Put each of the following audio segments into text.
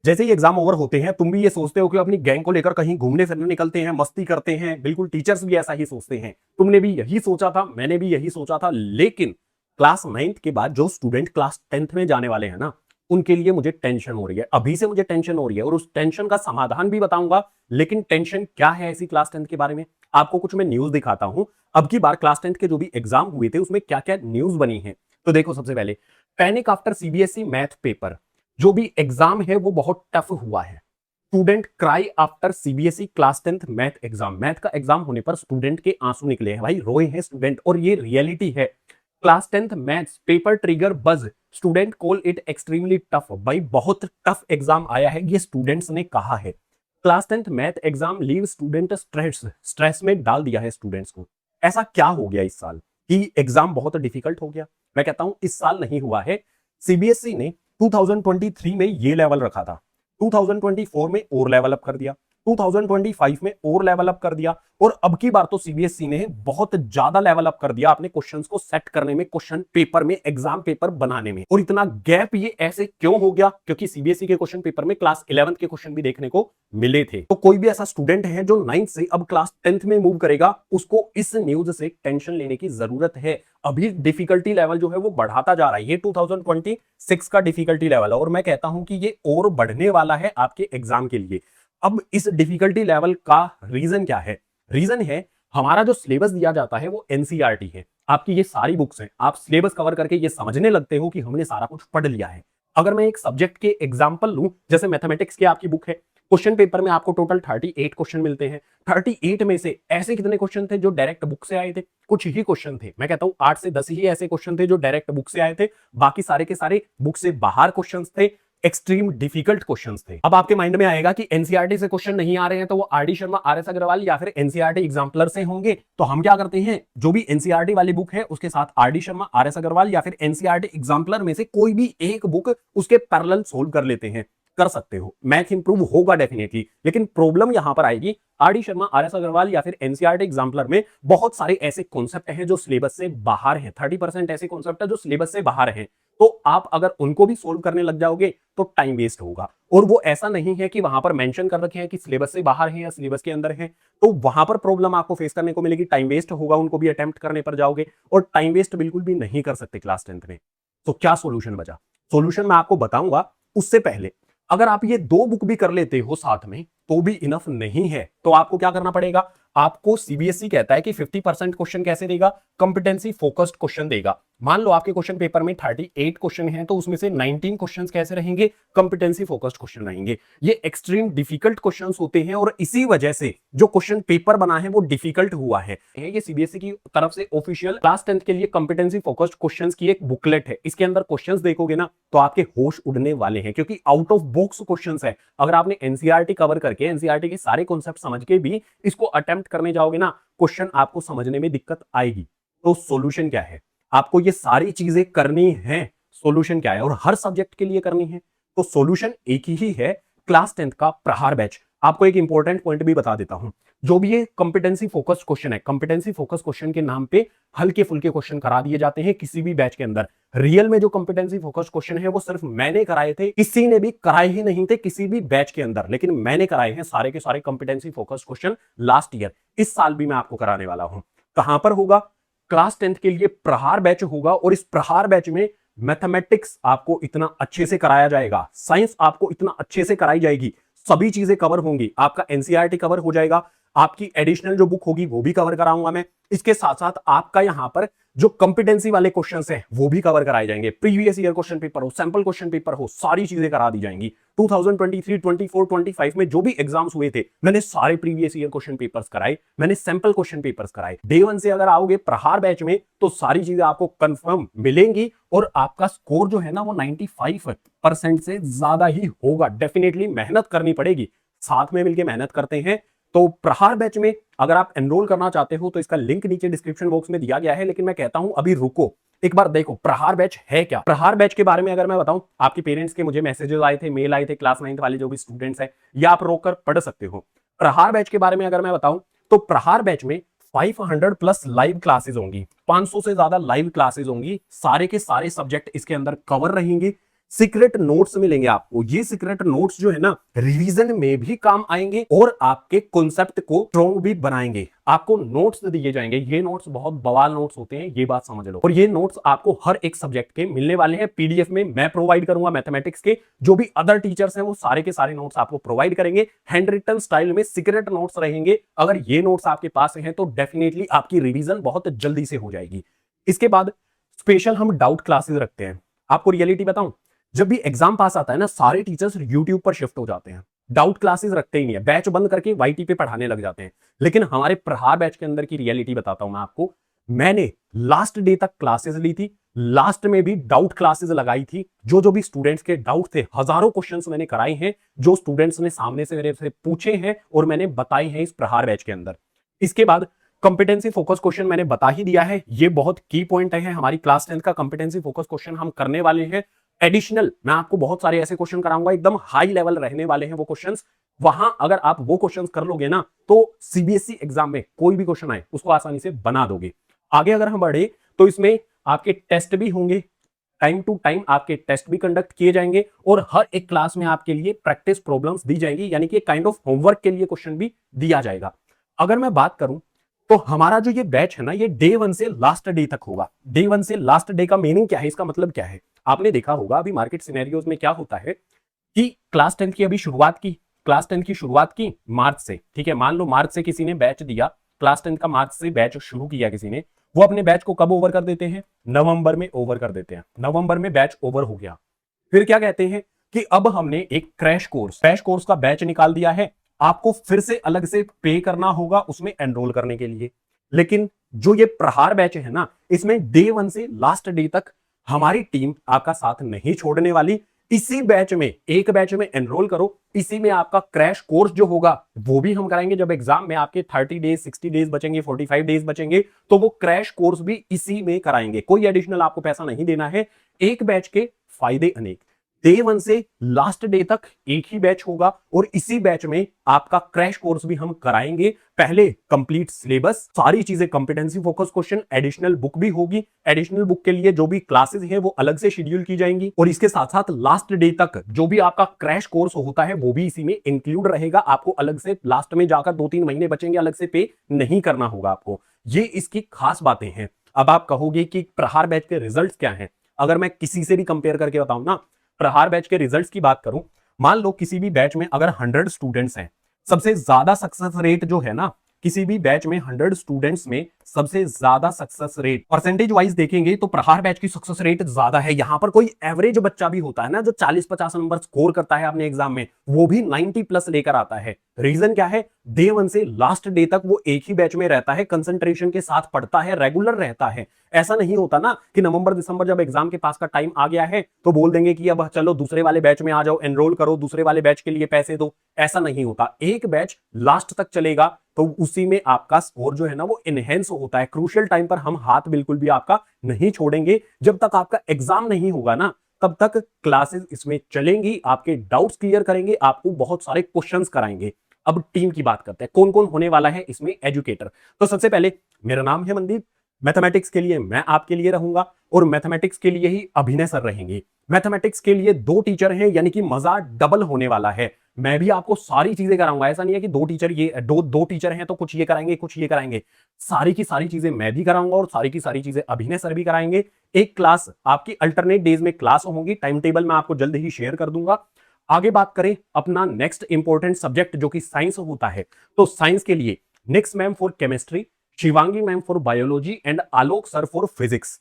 जैसे ही exam over होते हैं तुम भी ये सोचते हो कि अपनी गैंग को लेकर कहीं घूमने फिरने निकलते हैं, मस्ती करते हैं। बिल्कुल टीचर्स भी ऐसा ही सोचते हैं। तुमने भी यही सोचा था, मैंने भी यही सोचा था। लेकिन क्लास 9th के बाद जो स्टूडेंट क्लास 10th में जाने वाले हैं ना, उनके लिए मुझे टेंशन हो रही है। अभी से मुझे टेंशन हो रही है और उस टेंशन का समाधान भी बताऊंगा। लेकिन टेंशन क्या है ऐसी क्लास 10th के बारे में, आपको कुछ मैं न्यूज दिखाता हूं। अब की बार क्लास 10th के जो भी एग्जाम हुए थे उसमें क्या क्या न्यूज बनी है। तो देखो, सबसे पहले panic after CBSE math paper. जो भी एग्जाम है वो बहुत टफ हुआ है। Student cry after CBSE class 10th math exam. Math का एग्जाम होने पर स्टूडेंट के आंसू निकले हैं भाई, रोए हैं स्टूडेंट, और ये रियलिटी है। Class 10th maths paper trigger buzz, student call it extremely tough. भाई बहुत टफ एग्जाम आया है, ये स्टूडेंट्स ने कहा है। Class 10th math exam leave student stress में डाल दिया है स्टूडेंट्स को। ऐसा क्या हो गया इस साल कि एग्जाम बहुत डिफिकल्ट हो गया? मैं कहता हूं इस साल नहीं हुआ है। सीबीएसई ने 2023 में ये लेवल रखा था, 2024 में और लेवल अप कर दिया, 2025 में और लेवल अप कर दिया, और अब की बार तो सीबीएसई ने बहुत ज्यादा लेवल अप कर दिया अपने क्वेश्चंस को सेट करने में, क्वेश्चन पेपर में, एग्जाम पेपर बनाने में। और इतना गैप ये ऐसे क्यों हो गया? क्योंकि सीबीएसई के क्वेश्चन पेपर में क्लास 11th के क्वेश्चन भी देखने को मिले थे। तो कोई भी ऐसा स्टूडेंट है जो 9th से अब क्लास 10th में मूव करेगा, उसको इस न्यूज से टेंशन लेने की जरूरत है। अभी डिफिकल्टी लेवल जो है वो बढ़ाता जा रहा है। ये 2026 का डिफिकल्टी लेवल है और मैं कहता हूं कि ये और बढ़ने वाला है आपके एग्जाम के लिए। अब इस डिफिकल्टी लेवल का रीजन क्या है? रीजन है हमारा जो सिलेबस दिया जाता है वो एनसीईआरटी है। आपकी ये सारी बुक्स हैं, आप सिलेबस कवर करके ये समझने लगते हो कि हमने सारा कुछ पढ़ लिया है। अगर मैं एक सब्जेक्ट के एग्जांपल लूं, जैसे मैथमेटिक्स की आपकी बुक है, क्वेश्चन पेपर में आपको टोटल 38 क्वेश्चन मिलते हैं। 38 में से ऐसे कितने क्वेश्चन थे जो डायरेक्ट बुक से आए थे? कुछ ही क्वेश्चन थे। मैं कहता हूं 8 से 10 ही ऐसे क्वेश्चन थे जो डायरेक्ट बुक से आए थे। बाकी सारे के सारे बुक से बाहर क्वेश्चन थे, एक्सट्रीम डिफिकल्ट क्वेश्चंस थे। अब आपके माइंड में आएगा कि एनसीईआरटी से क्वेश्चन नहीं आ रहे हैं तो वो R D Sharma, R S Agarwal या फिर एनसीईआरटी एग्जाम्पलर से होंगे। तो हम क्या करते हैं, जो भी एनसीईआरटी वाली बुक है उसके साथ R D Sharma, R S Agarwal या फिर एनसीईआरटी एग्जाम्पलर में से कोई भी एक बुक उसके पैरेलल सोल्व कर लेते हैं। कर सकते हो, मैथ इंप्रूव होगा डेफिनेटली। लेकिन प्रॉब्लम यहां पर आएगी, R D Sharma, R S Agarwal या फिर एनसीईआरटी एग्जाम्पलर में बहुत सारे ऐसे कॉन्सेप्ट हैं जो सिलेबस से बाहर हैं। 30% ऐसे कॉन्सेप्ट है जो सिलेबस से बाहर हैं। तो आप अगर उनको भी सोल्व करने लग जाओगे तो टाइम वेस्ट होगा। और वो ऐसा नहीं है कि वहां पर मेंशन कर रखे हैं कि सिलेबस से बाहर है या सिलेबस के अंदर है, तो वहां पर प्रॉब्लम आपको फेस करने को मिलेगी। टाइम वेस्ट होगा, उनको भी अटेम्प्ट करने पर जाओगे, और टाइम वेस्ट बिल्कुल भी नहीं कर सकते क्लास 10th में। तो क्या सोल्यूशन बचा? सोल्यूशन मैं आपको बताऊंगा। उससे पहले अगर आप ये दो बुक भी कर लेते हो साथ में तो भी इनफ नहीं है, तो आपको क्या करना पड़ेगा? आपको सीबीएसई कहता है कि 50% क्वेश्चन कैसे देगा? कंपिटेंसी फोकस्ड क्वेश्चन देगा। मान लो आपके क्वेश्चन पेपर में 38 क्वेश्चन हैं, तो उसमें से 19 क्वेश्चन कैसे रहेंगे? कंपिटेंसी फोकस्ड क्वेश्चन रहेंगे। ये एक्सट्रीम डिफिकल्ट क्वेश्चंस होते हैं और इसी वजह से जो क्वेश्चन पेपर बना है वो डिफिकल्ट हुआ है। ये सीबीएसई की तरफ से ऑफिशियल क्लास 10th के लिए कंपिटेंसी फोकस्ड क्वेश्चंस की एक बुकलेट है। इसके अंदर क्वेश्चंस देखोगे ना तो आपके होश उड़ने वाले हैं, क्योंकि आउट ऑफ बॉक्स क्वेश्चंस है। अगर आपने एनसीईआरटी कवर करके, एनसीईआरटी के सारे कॉन्सेप्ट समझ के भी इसको अटेम्प्ट करने जाओगे ना, क्वेश्चन आपको समझने में दिक्कत आएगी। तो सॉल्यूशन क्या है? आपको ये सारी चीजें करनी है। सॉल्यूशन क्या है? और हर सब्जेक्ट के लिए करनी है। तो सॉल्यूशन एक ही है, क्लास 10th का प्रहार बैच। आपको एक इंपॉर्टेंट पॉइंट भी बता देता हूं, जो भी ये कंपिटेंसी फोकस्ड क्वेश्चन है, कंपिटेंसी फोकस्ड क्वेश्चन के नाम पे हल्के फुल्के क्वेश्चन करा दिए जाते हैं किसी भी बैच के अंदर। रियल में जो कंपिटेंसी फोकस्ड क्वेश्चन है वो सिर्फ मैंने कराए थे, किसी ने भी कराए ही नहीं थे किसी भी बैच के अंदर। लेकिन मैंने कराए हैं सारे के सारे competency focused question last year. इस साल भी मैं आपको कराने वाला हूं। कहां पर होगा? क्लास 10th के लिए प्रहार बैच होगा, और इस प्रहार बैच में मैथमेटिक्स आपको इतना अच्छे से कराया जाएगा, साइंस आपको इतना अच्छे से कराई जाएगी, सभी चीजें कवर होंगी। आपका एनसीईआरटी कवर हो जाएगा, आपकी एडिशनल जो बुक होगी वो भी कवर कराऊंगा मैं। इसके साथ साथ आपका यहां पर जो कंपिटेंसी वाले क्वेश्चंस हैं वो भी कवर कराए जाएंगे। प्रीवियस ईयर क्वेश्चन पेपर हो, सैंपल क्वेश्चन पेपर हो, सारी चीजें करा दी जाएंगी। 2023, 24, 25 में जो भी एग्जाम्स हुए थे मैंने सारे प्रीवियस ईयर क्वेश्चन पेपर्स कराए, मैंने सैंपल क्वेश्चन पेपर्स कराए। डे 1 से अगर आओगे प्रहार बैच में तो सारी चीजें आपको कंफर्म मिलेंगी, और आपका स्कोर जो है ना वो 95% से ज्यादा ही होगा। डेफिनेटली मेहनत करनी पड़ेगी, साथ में मिलकर मेहनत करते हैं। तो प्रहार बैच में अगर आप एनरोल करना चाहते हो तो इसका लिंक नीचे डिस्क्रिप्शन बॉक्स में दिया गया है। लेकिन मैं कहता हूं अभी रुको, एक बार देखो प्रहार बैच है क्या। प्रहार बैच के बारे में अगर मैं बताऊं, आपके पेरेंट्स के मुझे मैसेजेस आए थे, मेल आए थे, क्लास 9th वाले जो भी स्टूडेंट्स हैं, या आप रोक कर पढ़ सकते हो। प्रहार बैच के बारे में अगर मैं बताऊं तो प्रहार बैच में 500 प्लस लाइव क्लासेस होंगी, 500 से ज्यादा लाइव क्लासेस होंगी, सारे के सारे सब्जेक्ट इसके अंदर कवर रहेंगे। सीक्रेट नोट्स मिलेंगे आपको। ये सीक्रेट नोट्स जो है ना रिवीजन में भी काम आएंगे और आपके कॉन्सेप्ट को स्ट्रॉन्ग भी बनाएंगे। आपको नोट्स दिए जाएंगे, ये नोट्स बहुत बवाल नोट्स होते हैं, ये बात समझ लो। और ये नोट्स आपको हर एक सब्जेक्ट के मिलने वाले हैं पीडीएफ में। मैं प्रोवाइड करूंगा मैथमेटिक्स के, जो भी अदर टीचर्स हैं वो सारे के सारे नोट्स आपको प्रोवाइड करेंगे। हैंड रिटन स्टाइल में सीक्रेट नोट्स रहेंगे। अगर ये नोट्स आपके पास हैं तो डेफिनेटली आपकी रिवीजन बहुत जल्दी से हो जाएगी। इसके बाद स्पेशल हम डाउट क्लासेस रखते हैं। आपको रियलिटी बताऊं, जब भी एग्जाम पास आता है ना, सारे टीचर्स यूट्यूब पर शिफ्ट हो जाते हैं, डाउट क्लासेस रखते ही नहीं है, बैच बंद करके वाईटी पे पढ़ाने लग जाते हैं। लेकिन हमारे प्रहार बैच के अंदर की रियलिटी बताता हूं मैं आपको। मैंने लास्ट डे तक क्लासेस ली थी, लास्ट में भी डाउट क्लासेस लगाई थी। जो जो भी स्टूडेंट्स के डाउट थे, हजारों क्वेश्चंस मैंने कराए हैं, जो स्टूडेंट्स ने सामने से मेरे से पूछे हैं और मैंने बताए हैं इस प्रहार बैच के अंदर। इसके बाद कॉम्पिटेंसी फोकस क्वेश्चन मैंने बता ही दिया है, ये बहुत की पॉइंट है। हमारी क्लास 10 का कॉम्पिटेंसी फोकस क्वेश्चन हम करने वाले हैं। एडिशनल मैं आपको बहुत सारे ऐसे क्वेश्चन कराऊंगा, एकदम हाई लेवल रहने वाले हैं वो क्वेश्चंस। वहां अगर आप वो क्वेश्चंस कर लोगे ना तो सीबीएसई एग्जाम में कोई भी क्वेश्चन आए उसको आसानी से बना दोगे। आगे अगर हम बढ़े तो इसमें आपके टेस्ट भी होंगे, टाइम टू टाइम आपके टेस्ट भी कंडक्ट किए जाएंगे और हर एक क्लास में आपके लिए प्रैक्टिस प्रॉब्लम्स दी जाएंगी, यानी कि काइंड ऑफ होमवर्क के लिए क्वेश्चन भी दिया जाएगा। अगर मैं बात करूं तो हमारा जो ये बैच है ना, ये डे 1 से लास्ट डे तक होगा। डे 1 से लास्ट डे का मीनिंग क्या है, इसका मतलब क्या है? आपने देखा होगा अभी मार्केट सिनेरियोज में क्या होता है कि क्लास 10 की अभी शुरुआत की, क्लास 10 की शुरुआत की मार्च से, ठीक है, मान लो मार्च से किसी ने बैच दिया, क्लास 10 का मार्च से बैच शुरू किया किसी ने, वो अपने बैच को कब ओवर कर देते हैं? नवंबर में ओवर कर देते हैं। नवंबर में बैच ओवर हो गया, फिर क्या कहते हैं कि अब हमने एक क्रैश कोर्स का बैच निकाल दिया है, आपको फिर से अलग से पे करना होगा उसमें एनरोल करने के लिए। लेकिन जो ये प्रहार बैच है ना, इसमें डे 1 से लास्ट डे तक हमारी टीम आपका साथ नहीं छोड़ने वाली। इसी बैच में, एक बैच में एनरोल करो, इसी में आपका क्रैश कोर्स जो होगा वो भी हम कराएंगे। जब एग्जाम में आपके 30 डेज 60 डेज बचेंगे, 45 डेज बचेंगे, तो वो क्रैश कोर्स भी इसी में कराएंगे। कोई एडिशनल आपको पैसा नहीं देना है। एक बैच के फायदे अनेक। डे 1 से लास्ट डे तक एक ही बैच होगा और इसी बैच में आपका क्रैश कोर्स भी हम कराएंगे। पहले कंप्लीट सिलेबस, सारी चीजें, competency focus question, additional book भी होगी। एडिशनल बुक के लिए जो भी क्लासेस हैं वो अलग से शेड्यूल की जाएंगी और इसके साथ साथ लास्ट डे तक जो भी आपका क्रैश कोर्स होता है वो भी इसी में इंक्लूड रहेगा। आपको अलग से लास्ट में जाकर 2-3 महीने बचेंगे, अलग से पे नहीं करना होगा आपको। ये इसकी खास बातें हैं। अब आप कहोगे कि प्रहार बैच के रिजल्ट क्या हैं? अगर मैं किसी से भी कंपेयर करके बताऊं ना, प्रहार बैच के रिजल्ट्स की बात करूं, मान लो किसी भी बैच में अगर 100 स्टूडेंट्स हैं, सबसे ज्यादा सक्सेस रेट जो है ना, किसी भी बैच में 100 स्टूडेंट्स में सबसे ज्यादा सक्सेस रेट परसेंटेज वाइज देखेंगे तो प्रहार बैच की सक्सेस रेट ज्यादा है। यहां पर कोई एवरेज बच्चा भी होता है ना जो 40-50 नंबर स्कोर करता है अपने एग्जाम में, वो भी 90 प्लस लेकर आता है। रीजन क्या है? डे 1 से लास्ट डे तक वो एक ही बैच में रहता है, कंसंट्रेशन के साथ पढ़ता है, रेगुलर रहता है। ऐसा नहीं होता ना कि नवंबर दिसंबर जब एग्जाम के पास का टाइम आ गया है तो बोल देंगे कि अब चलो दूसरे वाले बैच में आ जाओ, एनरोल करो, दूसरे वाले बैच के लिए पैसे दो। ऐसा नहीं होता। एक बैच लास्ट तक चलेगा तो उसी में आपका स्कोर जो है ना वो इनहेंस होता है। क्रूशियल टाइम पर हम हाथ बिल्कुल भी आपका नहीं छोड़ेंगे। जब तक आपका एग्जाम नहीं होगा ना तब तक क्लासेस इसमें चलेंगी, आपके डाउट्स क्लियर करेंगे, आपको बहुत सारे क्वेश्चंस कराएंगे। अब टीम की बात करते हैं, कौन कौन होने वाला है इसमें एजुकेटर। तो सबसे पहले मेरा नाम है मनदीप, मैथमेटिक्स के लिए मैं आपके लिए रहूंगा और मैथमेटिक्स के लिए ही अभिनय सर रहेंगे। मैथमेटिक्स के लिए 2 टीचर हैं, यानी कि मजा डबल होने वाला है। मैं भी आपको सारी चीजें कराऊंगा, ऐसा नहीं है कि 2 टीचर, ये दो टीचर हैं तो कुछ ये कराएंगे कुछ ये कराएंगे। सारी की सारी चीजें मैं भी कराऊंगा और सारी की सारी चीजें अभिनय सर भी कराएंगे। एक क्लास आपकी अल्टरनेट डेज में क्लास होंगी, टाइम टेबल मैं आपको जल्द ही शेयर कर दूंगा। आगे बात करें अपना नेक्स्ट इंपॉर्टेंट सब्जेक्ट जो कि साइंस होता है, तो साइंस के लिए next ma'am for chemistry, Shivangi ma'am for biology and Alok sir for physics.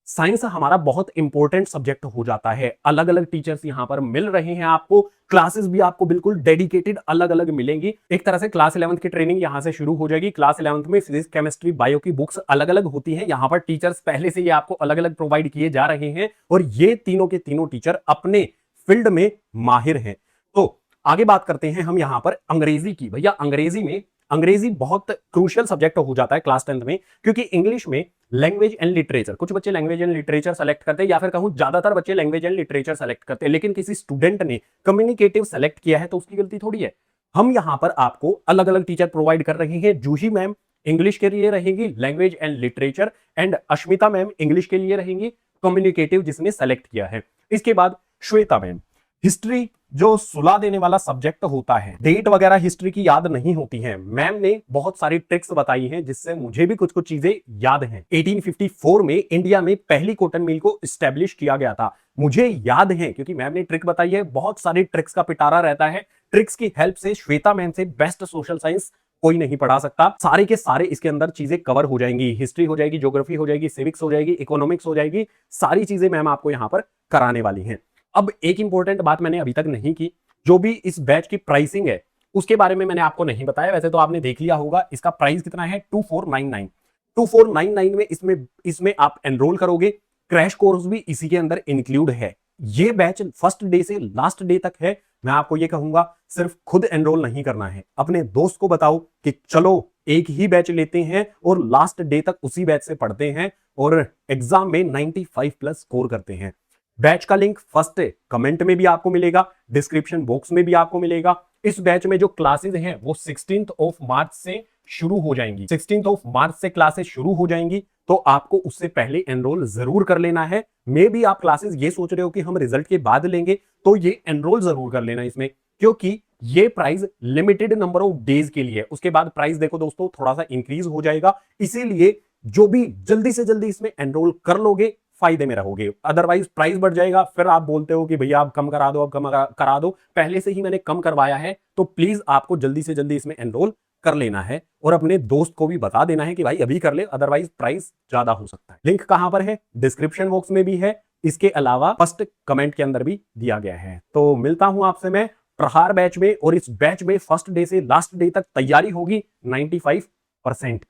Science हमारा बहुत इंपॉर्टेंट सब्जेक्ट हो जाता है। अलग अलग टीचर्स यहां पर मिल रहे हैं आपको, क्लासेस भी आपको बिल्कुल डेडिकेटेड अलग अलग मिलेंगी। एक तरह से क्लास 11th की ट्रेनिंग यहां से शुरू हो जाएगी। क्लास 11th में फिजिक्स केमिस्ट्री बायो की बुक्स अलग अलग होती हैं, यहां पर टीचर्स पहले से ही आपको अलग अलग प्रोवाइड किए जा रहे हैं और ये तीनों के तीनों टीचर अपने फील्ड में माहिर हैं। तो आगे बात करते हैं हम यहां पर अंग्रेजी की। भैया अंग्रेजी बहुत क्रूशियल सब्जेक्ट हो जाता है क्लास 10th में, क्योंकि इंग्लिश में लैंग्वेज एंड लिटरेचर, कुछ बच्चे लैंग्वेज एंड लिटरेचर सेलेक्ट करते हैं, या फिर कहूं ज्यादातर बच्चे लैंग्वेज एंड लिटरेचर सेलेक्ट करते हैं। लेकिन किसी स्टूडेंट ने कम्युनिकेटिव सेलेक्ट किया है तो उसकी गलती थोड़ी है। हम यहां पर आपको अलग अलग टीचर प्रोवाइड कर रहे हैं। जूही मैम इंग्लिश के लिए रहेंगी language and literature, and Ashmita ma'am English के लिए रहेंगी कम्युनिकेटिव जिसने सेलेक्ट किया है। इसके बाद श्वेता मैम। हिस्ट्री जो सुला देने वाला सब्जेक्ट होता है, डेट वगैरह हिस्ट्री की याद नहीं होती है। मैम ने बहुत सारी ट्रिक्स बताई हैं जिससे मुझे भी कुछ कुछ चीजें याद हैं। 1854 में इंडिया में पहली कॉटन मिल को स्टैब्लिश किया गया था, मुझे याद है क्योंकि मैम ने ट्रिक बताई है। बहुत सारी ट्रिक्स का पिटारा रहता है, ट्रिक्स की हेल्प से श्वेता मैम से बेस्ट सोशल साइंस कोई नहीं पढ़ा सकता। सारे के सारे इसके अंदर चीजें कवर हो जाएंगी, हिस्ट्री हो जाएगी, ज्योग्राफी हो जाएगी, सिविक्स हो जाएगी, इकोनॉमिक्स हो जाएगी, सारी चीजें मैम आपको यहां पर कराने वाली हैं। अब एक इंपॉर्टेंट बात मैंने अभी तक नहीं की, जो भी इस बैच की प्राइसिंग है उसके बारे में मैंने आपको नहीं बताया। वैसे तो आपने देख लिया होगा, इसका प्राइस कितना है 2499। 2499 में इसमें आप एनरोल करोगे, क्रैश कोर्स भी इसी के अंदर इंक्लूड है। ये बैच फर्स्ट डे से लास्ट डे तक है। मैं आपको ये कहूंगा सिर्फ खुद एनरोल नहीं करना है, अपने दोस्त को बताओ कि चलो एक ही बैच लेते हैं और लास्ट डे तक उसी बैच से पढ़ते हैं और एग्जाम में 95 प्लस स्कोर करते हैं। बैच का लिंक फर्स्ट कमेंट में भी आपको मिलेगा, डिस्क्रिप्शन बॉक्स में भी आपको मिलेगा। इस बैच में जो क्लासेस हैं वो 16th ऑफ मार्च से शुरू हो जाएंगी। 16th ऑफ मार्च से क्लासेस शुरू हो जाएंगी, तो आपको उससे पहले एनरोल जरूर कर लेना है। मे भी आप क्लासेस ये सोच रहे हो कि हम रिजल्ट के बाद लेंगे, तो ये एनरोल जरूर कर लेना इसमें, क्योंकि ये price limited number of days के लिए। उसके बाद प्राइस देखो दोस्तों थोड़ा सा इंक्रीज हो जाएगा, इसीलिए जो भी जल्दी से जल्दी इसमें एनरोल कर लोगे फायदे में रहोगे। अदरवाइज प्राइस बढ़ जाएगा, फिर आप बोलते हो कि भैया आप कम करा दो, अब कम करा दो। पहले से ही मैंने कम करवाया है, तो प्लीज आपको जल्दी से जल्दी इसमें एनरोल कर लेना है और अपने दोस्त को भी बता देना है कि भाई अभी कर ले, अदरवाइज प्राइस ज्यादा हो सकता है। लिंक कहां पर है? डिस्क्रिप्शन बॉक्स में भी है, इसके अलावा फर्स्ट कमेंट के अंदर भी दिया गया है। तो मिलता हूं आपसे मैं प्रहार बैच में, और इस बैच में फर्स्ट डे से लास्ट डे तक तैयारी होगी 95%